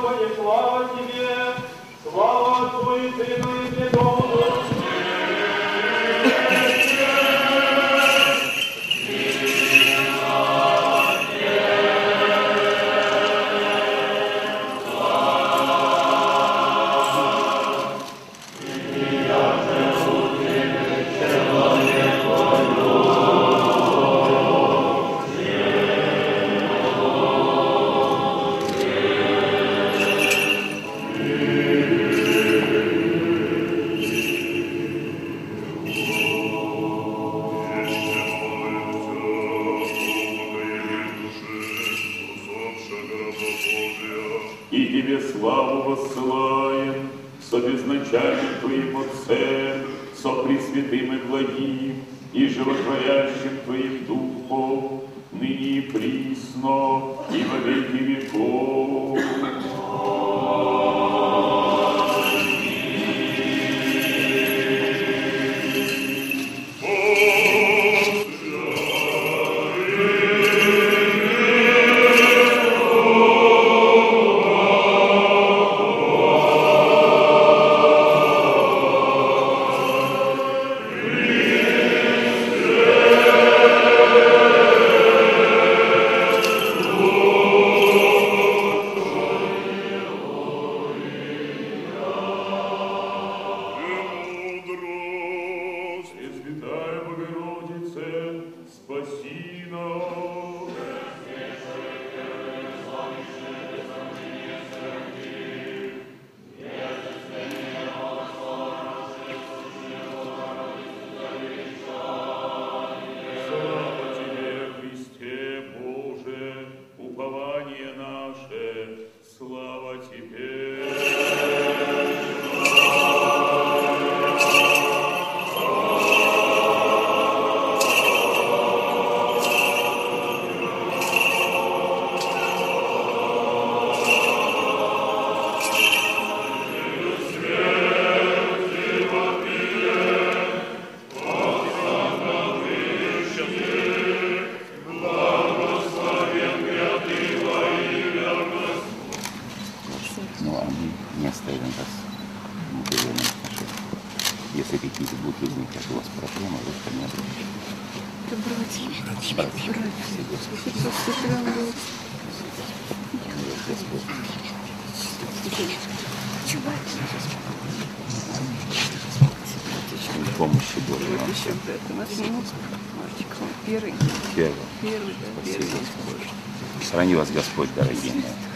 Господи, слава Тебе, слава Отцу и Сыну и Святому Духу. И Тебе славу воссылаем, со безначальным Твоим Отцем, со Пресвятым и Благим, и животворящим Твоим Духом, ныне и присно, и во веки веков. Пресвятая Богородице, спаси нас. Слава Тебе, Христе Боже, упование наше, слава Тебе. Ну, а мы не оставим вас в отношениях. Если какие-то будут возникать у вас проблемы, вы ко мне обращайтесь. Помощи Божьей вам. Первый. Спасибо. Храни вас Господь, дорогие мои.